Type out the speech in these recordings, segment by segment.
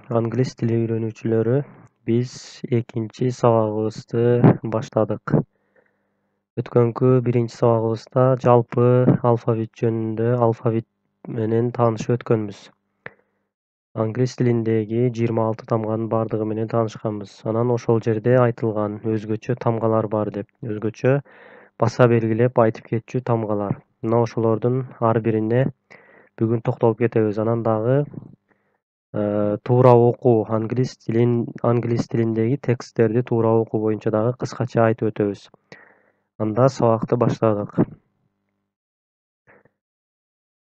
Angliz tili öğrenүүчүлөрү, biz экинчи сабагыбызды баштадык. Өткөнкү биринчи сабагыбызда жалпы алфавит жөнүндө алфавит менен таанышып өткөнбүз. Англис тилиндеги 26 тамганын бардыгы менен таанышканбыз. Анан ошол жерде айтылган өзгөчө тамгалар бар деп, өзгөчө баса белгилеп айтып кетчү тамгалар. Мына ошолордун ар бирине бүгүн токтолуп кетебиз. Анан дагы туура окуу, англис тилиндеги тексттерди туура окуу боюнча дагы кыскача айтып өтөбүз. Анда сабакты баштадык.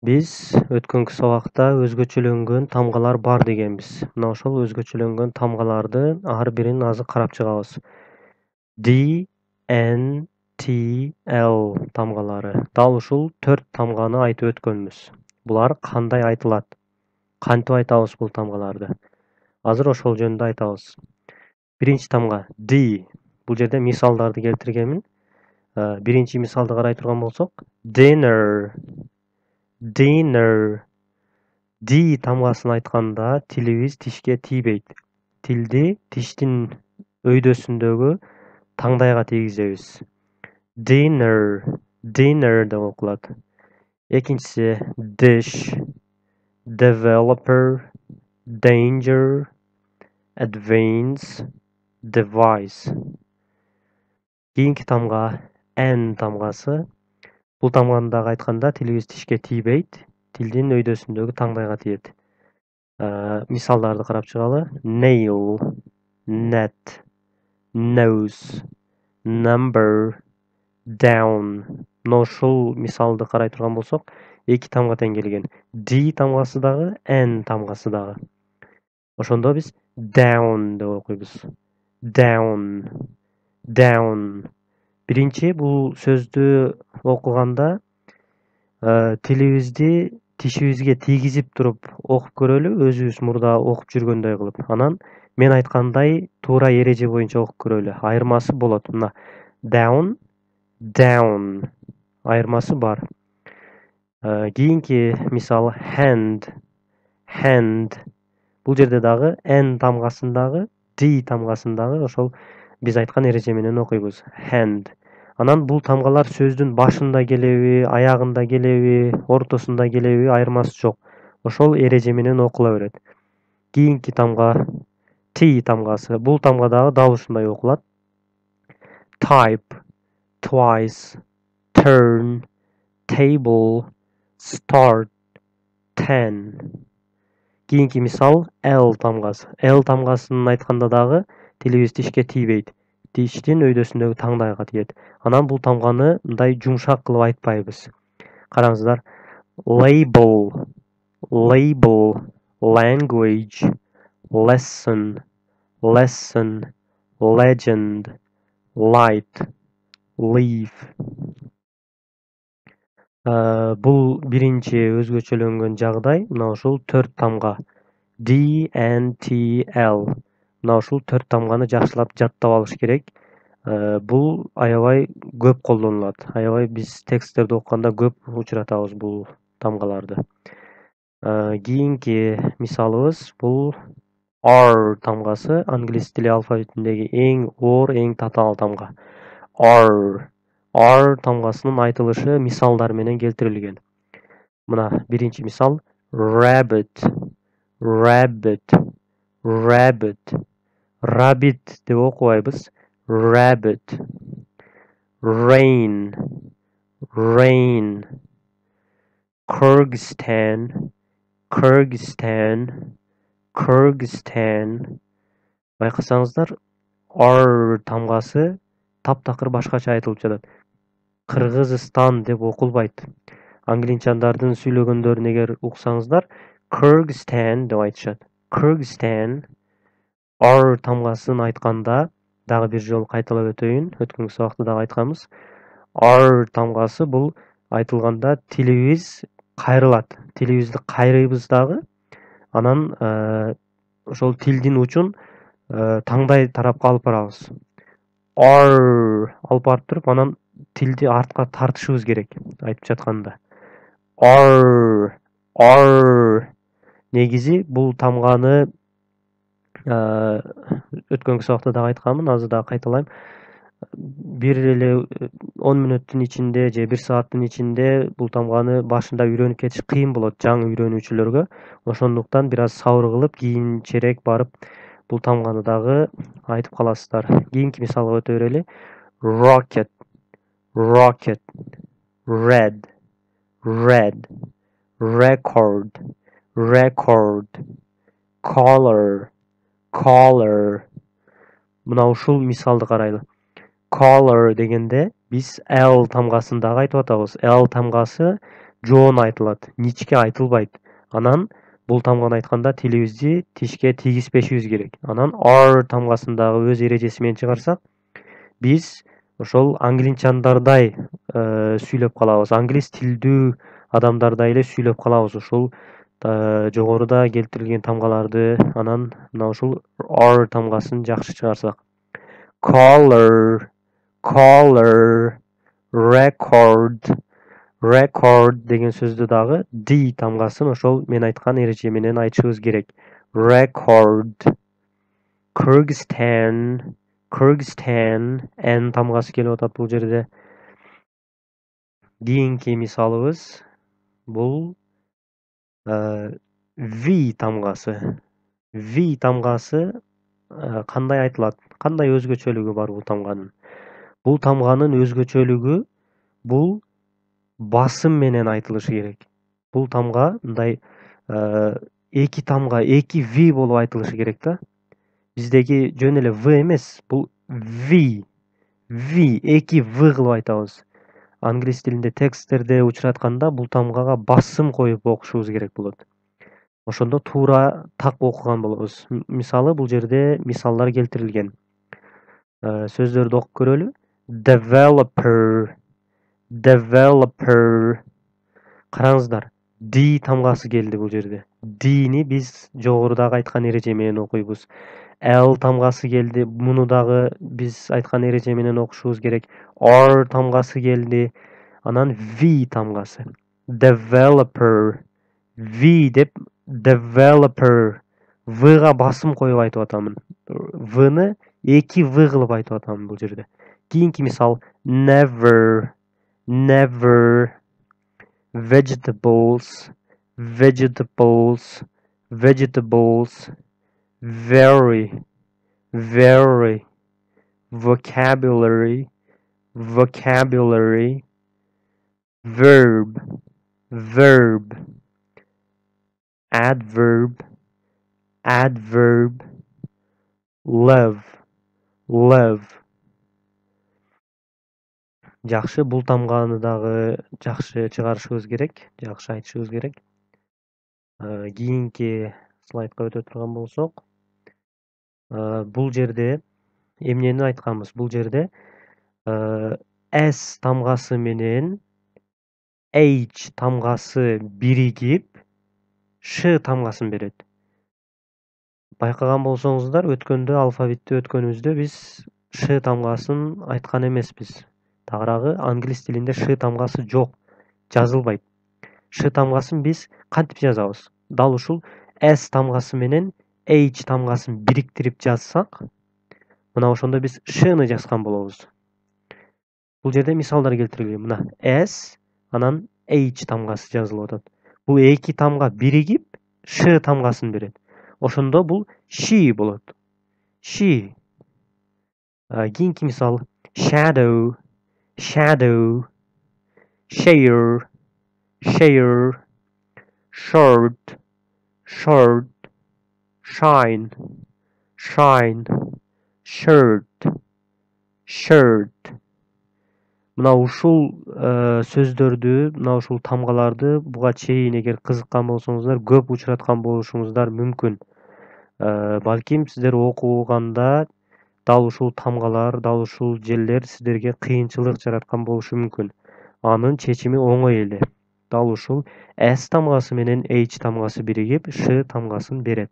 Биз өткөнкү сабакта өзгөчөлөнгөн тамгалар бар дегенбиз. Мына ошол өзгөчөлөнгөн тамгаларды ар бирин азыр карап чыгабыз. D, N, T, L тамгалары. Дал ушул 4 тамганы айтып өткөнбүз. Булар кандай айтылат? Кантип айтабыз бул тамгаларды? Азыр ошол жөнүндө айтабыз. Биринчи тамга D. Бул жерде мисалдарды келтиргенмин. Биринчи мисалды карай турган болсок, dinner. Dinner. D тамгасын айтканда тилибиз тишке тийбейт. Тилди тиштин өйдөсүндөгү таңдайга тийгизебиз. Dinner. Dinner деп окулат. Экинчиси dish. Developer. Danger. Advance. Device. Кийинки тамга N тамгасы. Бул тамганы дагы айтканда тилибиз тишке тийбейт, тилдин өйдөсүндөгү таңдайга тиет. Мисалдарды карап чыгалы. Nail, net, nose, number, down. Мына ушул мисалды карай турган болсок, эки тамга тең келген. D тамгасы дагы, N тамгасы дагы. Ошондо биз down деп окуйбуз. Down. Down. Биринчи бул сөздү окуганда тилибизди тишибизге тийгизип туруп окуп көрөлү, өзүбүз мурда окуп жүргөндөй кылып. Анан мен айткандай туура эреже боюнча окуп көрөлү. Айырмасы болот. Мына down, down. Айырмасы бар. Кийинки мисал hand, hand. Бул жерде дагы N тамгасындагы, D тамгасындагы ошол биз айткан эреже менен окуйбуз. Hand. Анан бул тамгалар сөздүн башында келеби, аягында келеби, ортосунда келеби, айырмасы жок. Ошол эреже менен окула берет. Кийинки тамга T тамгасы. Бул тамга дагы дал ушундай окулат. Type, twice, turn, table, start, 10. Кийинки мисал L тамгасы. L тамгасын айтканда дагы тилибиз тишке тийбейт. Тиштин өйдөсүндөгү таңдайга тиет. Анан бул тамганы мындай жумшак кылып айтпайбыз. Караңыздар. Label, label, language, lesson, lesson, legend, light, leaf. Бул биринчи өзгөчөлөнгөн жагдай. Мына ушул 4 тамга. D, N, T, L. Мына ушул 4 тамганы жакшылап жаттап алыш керек. Бул аябай көп колдонулат. Аябай биз тексттерди окуганда көп учуратабыз бул тамгаларды. Кийинки мисалыбыз бул R тамгасы. Англис тили алфавитиндеги эң оор, эң татаал тамга. R. R тамгасынын айтылышы мисалдар менен келтирилген. Мына биринчи мисал rabbit, rabbit, rabbit. Rabbit деп окубайбыз. Rabbit. Rain, rain. Kyrgyzstan, Kyrgyzstan, Kyrgyzstan. Байкасаңыздар, R тамгасы таптакыр башкача айтылып жатат. Кыргызстан деп окулбайт. Англичандардын сүйлөгөндөрүн эгер уксаңыздар, Kyrgyzstan деп айтышат. Kyrgyzstan. R тамгасын айтканда дагы бир жолу кайталап өтөйүн. Өткөнкү сабакта дагы айтканбыз. R тамгасы бул айтылганда тилибиз кайрылат. Тилибизди кайрыйбыз дагы. Анан ошол тилдин учун таңдай тарапка алып барабыз. R алып барып туруп, анан тилди артка тартышыбыз керек айтып жатканда. R. Негизи бул тамганы өткөнкү сабакта дагы айтканмын, азыр дагы кайталайм. Бир эле 10 мүнөттүн ичинде же 1 сааттын ичинде бул тамганы башында үйрөнүп кетиш кыйын болот жаңы үйрөнүүчүлөргө. Ошондуктан бир аз сабыр кылып, кийинчерээк барып бул тамганы дагы айтып каласыздар. Кийинки мисалга өтө берели. Rocket, rocket, red, red, record, record, color, color. Мына ушул мисалды карайлы. Color дегенде биз L тамгасын дагы айтып атабыз. L тамгасы жоон айтылат, ничке айтылбайт. Анан бул тамганы айтканда тилибизди тишке тийгизбешибиз керек. Анан R тамгасын дагы өз эрежеси менен чыгарсак, биз ошол англичандардай сүйлөп калабыз. Англис тилдүү адамдардай эле сүйлөп калабыз. Ушул жогоруда келтирилген тамгаларды анан мына ушул R тамгасын жакшы чыгарсак. Color, color, record, record деген сөздү дагы D тамгасын ошол мен айткан эреже менен айтышыбыз керек. Record. Kyrgyzstan, Kyrgyzstan N тамгасы келип атат бул жерде. Кийинки мисалыбыз бул V тамгасы. V тамгасы кандай айтылат? Кандай өзгөчөлүгү бар бул тамганын? Бул тамганын өзгөчөлүгү бул басым менен айтылышы керек. Бул тамга мындай эки тамга, эки V болуп айтылышы керек да. Биздеги жөн эле V эмес, бул V. V, эки V кылып айтабыз. Англис тилинде тексттерде учуратканда бул тамгага басым коюп окушубуз керек болот. Ошондо туура так окуган болобуз. Мисалы бул жерде мисалдар келтирилген. Сөздөрдү окуп көрөлү. Developer, developer. Караңыздар, D тамгасы келди бул жерде. D'ни биз жогорудагы айткан эреже менен окуйбуз. L тамгасы келди. Муну дагы биз айткан эреже менен окушубуз керек. R тамгасы келди. Анан V тамгасы. Developer. V деп developer. V-га басым коюп айтып атамын. V-ны эки V кылып айтып атамын бул жерде. Кийинки мисал never, never. Vegetables, vegetables, vegetables. Very, very. Vocabulary, vocabulary. Verb, verb. Adverb, adverb. Love, love. Жакшы, бул тамганы дагы жакшы чыгарышыбыз керек, жакшы айтышыбыз керек. Кийинки слайдка өтө турган болсок, бул жерде эмнени айтканбыз? Бул жерде S тамгасы менен H тамгасы биригип Ш тамгасын берет. Байкаган болсоңуздар, өткөндө алфавитти өткөнүбүздө биз Ш тамгасын айткан эмеспиз. Тагыраагы англис тилинде Ш тамгасы жок, жазылбайт. Ш тамгасын биз кантип жазабыз? Дал ушул S тамгасы менен H тамгасын бириктирип жазсак, мына ошондо биз Шны жазган болобуз. Бул жерде мисалдар келтирилген. Мына S анан H тамгасы жазылып атат. Бул эки тамга биригип Ш тамгасын берет. Ошондо бул she болот. She. Кийинки мисал shadow, shadow. Share, share. Short, short. Shine, shine. Shirt, shirt. Мына ушул сөздөрдү, мына ушул тамгаларды буга чейин эгер кызыккан болсоңуздар, көп учураткан болушуңуздар мүмкүн. Балким сиздер окуганда дал ушул тамгалар, дал ушул жерлер сиздерге кыйынчылык жараткан болушу мүмкүн. Анын чечими оңой эле. Дал ушул S тамгасы менен H тамгасы биригип Ш тамгасын берет.